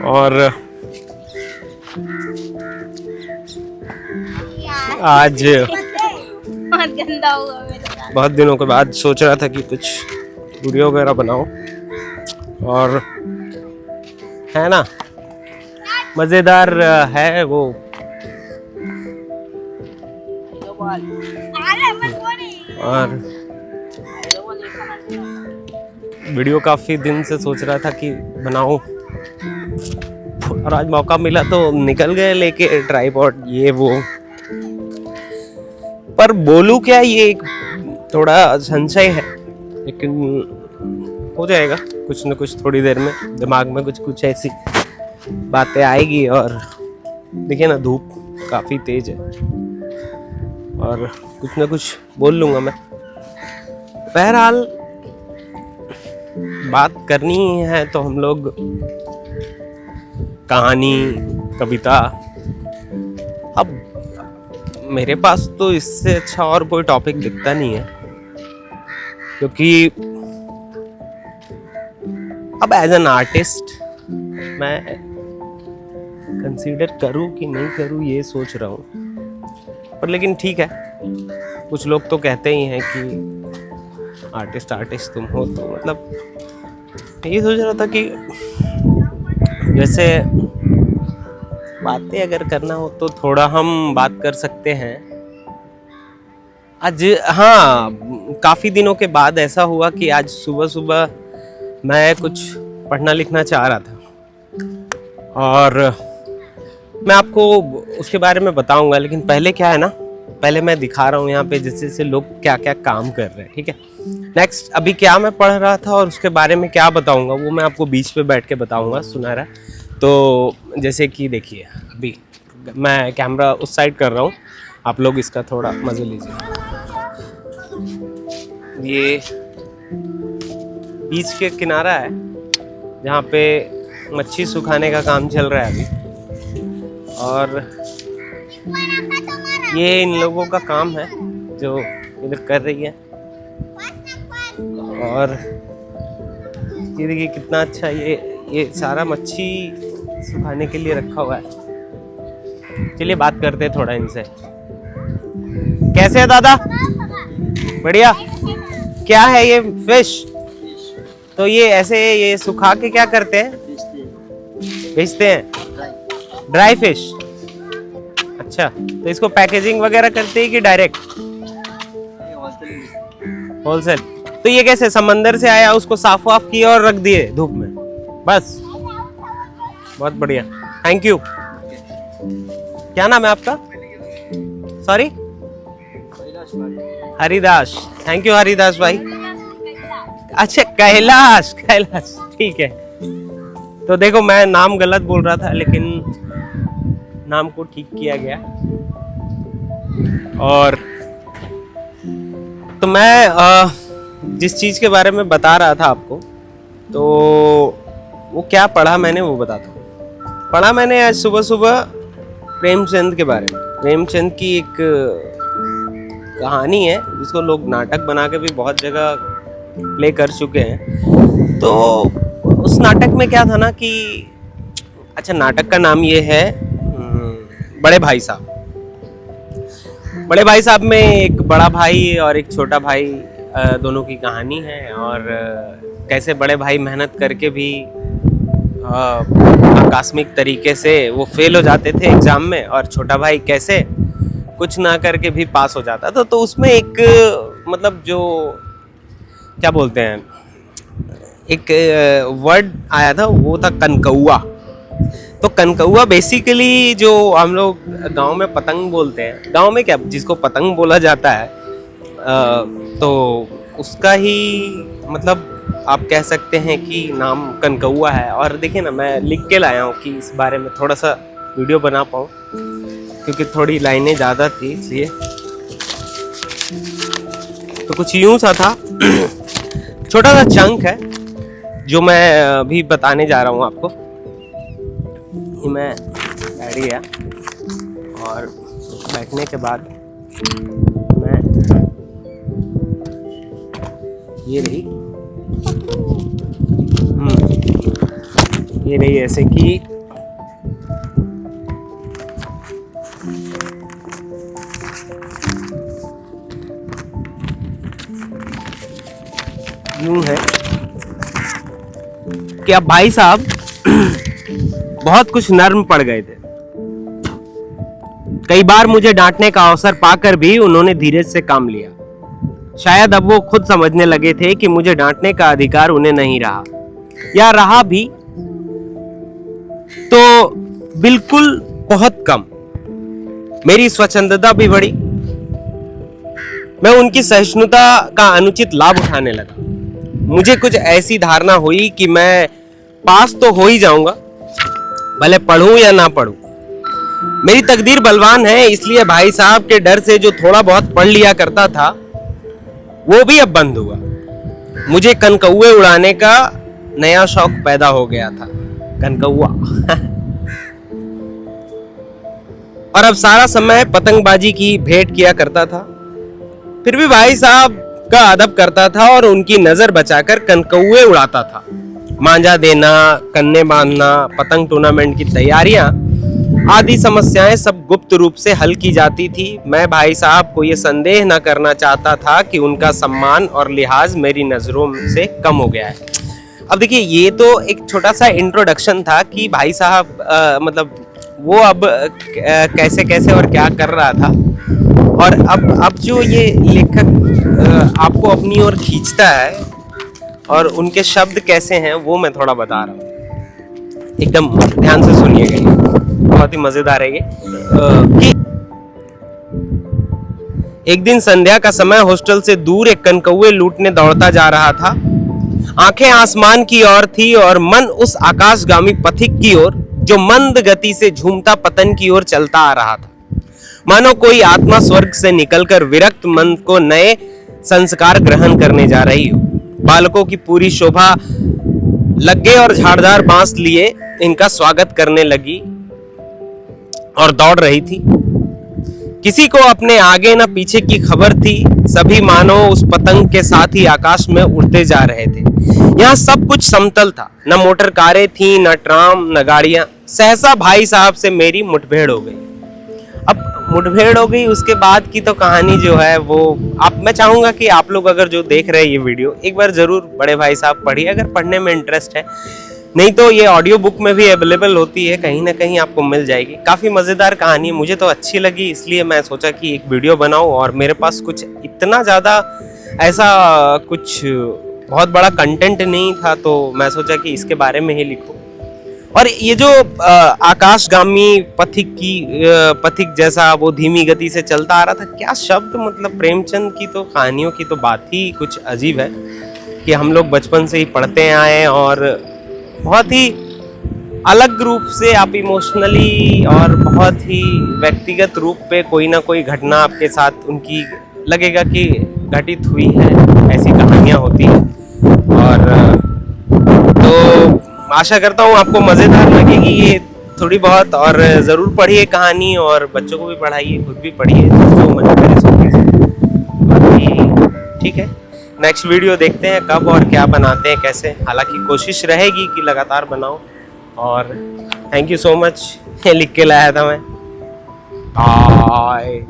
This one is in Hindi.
और आज बहुत गंदा हुआ मेरे साथ। बहुत दिनों के बाद सोच रहा था कि कुछ वीडियो वगैरह बनाओ, और है ना मजेदार है वो। और वीडियो काफी दिन से सोच रहा था कि बनाऊं, और आज मौका मिला तो निकल गए लेके ट्राइपॉड ये वो। पर बोलूं क्या, ये एक थोड़ा संशय है, लेकिन हो जाएगा कुछ न कुछ। थोड़ी देर में दिमाग में कुछ कुछ ऐसी बातें आएगी। और देखिए ना, धूप काफी तेज है और कुछ न कुछ बोल लूंगा मैं। बहरहाल बात करनी है तो हम लोग कहानी, कविता। अब मेरे पास तो इससे अच्छा और कोई टॉपिक दिखता नहीं है, क्योंकि अब एज एन आर्टिस्ट मैं कंसीडर करूं कि नहीं करूं ये सोच रहा हूं। पर लेकिन ठीक है, कुछ लोग तो कहते ही हैं कि आर्टिस्ट तुम हो, तो मतलब ये सोच रहा था कि जैसे बातें अगर करना हो तो थोड़ा हम बात कर सकते हैं आज। हाँ, काफी दिनों के बाद ऐसा हुआ कि आज सुबह सुबह मैं कुछ पढ़ना लिखना चाह रहा था, और मैं आपको उसके बारे में बताऊंगा। लेकिन पहले क्या है ना, पहले मैं दिखा रहा हूँ यहाँ पे जैसे जैसे लोग क्या क्या काम कर रहे हैं, ठीक है। नेक्स्ट अभी क्या मैं पढ़ रहा था और उसके बारे में क्या बताऊंगा वो मैं आपको बीच पे बैठ के बताऊंगा, सुनहरा। तो जैसे कि देखिए, अभी मैं कैमरा उस साइड कर रहा हूँ, आप लोग इसका थोड़ा मजे लीजिए। ये बीच के किनारा है जहाँ पे मच्छी सुखाने का काम चल रहा है अभी, और ये इन लोगों का काम है जो इधर कर रही है। और ये देखिए कितना अच्छा ये सारा मच्छी सुखाने के लिए रखा हुआ है। चलिए बात करते हैं थोड़ा इनसे। कैसे है दादा? बढ़िया। क्या है ये? फिश। तो ये ऐसे ये सुखा के क्या करते हैं? बेचते हैं। Dry fish. अच्छा, तो इसको पैकेजिंग वगैरह करते हैं कि डायरेक्ट? होलसेल। तो ये कैसे समंदर से आया, उसको साफ वाफ किया और रख दिए धूप में, बस? बहुत बढ़िया, थैंक यू। क्या नाम है आपका? Sorry? Haridas. Thank you Haridas भाई। अच्छा, कैलाश, कैलाश, ठीक है। तो देखो, मैं नाम गलत बोल रहा था, लेकिन नाम को ठीक किया गया। और तो मैं जिस चीज के बारे में बता रहा था आपको, तो वो क्या पढ़ा मैंने वो बताता हूँ। पढ़ा मैंने आज सुबह सुबह प्रेमचंद के बारे में। प्रेमचंद की एक कहानी है जिसको लोग नाटक बना के भी बहुत जगह प्ले कर चुके हैं। तो उस नाटक में क्या था ना कि, अच्छा, नाटक का नाम ये है बड़े भाई साहब। बड़े भाई साहब में एक बड़ा भाई और एक छोटा भाई, दोनों की कहानी है। और कैसे बड़े भाई मेहनत करके भी आकस्मिक तरीके से वो फेल हो जाते थे एग्जाम में, और छोटा भाई कैसे कुछ ना करके भी पास हो जाता। तो उसमें एक मतलब जो क्या बोलते हैं, एक वर्ड आया था, वो था कनकौआ। तो कनकौआ बेसिकली जो हम लोग गांव में पतंग बोलते हैं, गांव में क्या जिसको पतंग बोला जाता है, तो उसका ही मतलब आप कह सकते हैं कि नाम कनकौआ है। और देखिए ना, मैं लिख के लाया हूँ कि इस बारे में थोड़ा सा वीडियो बना पाऊँ, क्योंकि थोड़ी लाइनें ज़्यादा थी इसलिए। तो कुछ यूं सा था छोटा सा चंक है जो मैं अभी बताने जा रहा हूँ आपको। मैं बैठ गया और बैठने के बाद मैं ये रही ये रही ऐसे कि यूं है कि अब भाई साहब बहुत कुछ नर्म पड़ गए थे। कई बार मुझे डांटने का अवसर पाकर भी उन्होंने धीरज से काम लिया। शायद अब वो खुद समझने लगे थे कि मुझे डांटने का अधिकार उन्हें नहीं रहा, या रहा भी तो बिल्कुल बहुत कम। मेरी स्वच्छंदता भी बढ़ी। मैं उनकी सहिष्णुता का अनुचित लाभ उठाने लगा। मुझे कुछ ऐसी धारणा हुई कि मैं पास तो हो ही जाऊंगा, भले पढ़ूं या ना पढ़ूं। मेरी तकदीर बलवान है, इसलिए भाई साहब के डर से जो थोड़ा बहुत पढ़ लिया करता था वो भी अब बंद हुआ। मुझे कनकौए उड़ाने का नया शौक पैदा हो गया था, कनकौआ। और अब सारा समय पतंगबाजी की भेंट किया करता था। फिर भी भाई साहब का अदब करता था और उनकी नजर बचाकर कनकौए उड़ाता था। मांझा देना, कन्ने बांधना, पतंग टूर्नामेंट की तैयारियां आदि समस्याएं सब गुप्त रूप से हल की जाती थी। मैं भाई साहब को यह संदेह न करना चाहता था कि उनका सम्मान और लिहाज मेरी नजरों से कम हो गया है। अब देखिए, ये तो एक छोटा सा इंट्रोडक्शन था कि भाई साहब मतलब वो अब कैसे कैसे और क्या कर रहा था। और अब जो ये लेखक आपको अपनी ओर खींचता है और उनके शब्द कैसे हैं वो मैं थोड़ा बता रहा हूँ। एकदम ध्यान से सुनिएगा, बहुत ही मजेदार है ये। कि एक दिन संध्या का समय हॉस्टल से दूर एक कनकौए लूटने दौड़ता जा रहा था। आंखें आसमान की ओर थी और मन उस आकाशगामी पथिक की ओर जो मंद गति से झूमता पतन की ओर चलता आ रहा था। मानो कोई आत्मा स्वर्ग से निकलकर विरक्त मन को नए संस्कार ग्रहण करने जा रही हो। बालकों की पूरी शोभा लग्गे और झाड़दार बांस लिए इनका स्वागत करने लगी और दौड़ रही थी। किसी को अपने आगे न पीछे की खबर थी। सभी मानो उस पतंग के साथ ही आकाश में उड़ते जा रहे थे। यहाँ सब कुछ समतल था, न मोटर कारें थी, न ट्राम, न गाड़ियां। सहसा भाई साहब से मेरी मुठभेड़ हो गई। अब मुठभेड़ हो गई, उसके बाद की तो कहानी जो है वो मैं चाहूंगा कि आप लोग अगर जो देख रहे हैं ये वीडियो, एक बार जरूर बड़े भाई साहब पढ़िए अगर पढ़ने में इंटरेस्ट है। नहीं तो ये ऑडियो बुक में भी अवेलेबल होती है, कहीं ना कहीं आपको मिल जाएगी। काफ़ी मज़ेदार कहानी है, मुझे तो अच्छी लगी, इसलिए मैं सोचा कि एक वीडियो बनाऊं। और मेरे पास कुछ इतना ज़्यादा ऐसा कुछ बहुत बड़ा कंटेंट नहीं था, तो मैं सोचा कि इसके बारे में ही लिखूं। और ये जो आकाशगामी पथिक जैसा वो धीमी गति से चलता आ रहा था, क्या शब्द, मतलब प्रेमचंद की तो कहानियों की तो बात ही कुछ अजीब है कि हम लोग बचपन से ही पढ़ते आए और बहुत ही अलग रूप से आप इमोशनली और बहुत ही व्यक्तिगत रूप पे कोई ना कोई घटना आपके साथ उनकी लगेगा कि घटित हुई है, ऐसी कहानियाँ होती हैं। और तो आशा करता हूँ आपको मज़ेदार लगेगी ये थोड़ी बहुत, और ज़रूर पढ़िए कहानी और बच्चों को भी पढ़ाइए, खुद भी पढ़िए, जो मन करे सो कीजिए। बाकी ठीक है, नेक्स्ट वीडियो देखते हैं कब और क्या बनाते हैं, कैसे। हालांकि कोशिश रहेगी कि लगातार बनाओ। और थैंक यू सो मच, लिख के लाया था मैं। बाय।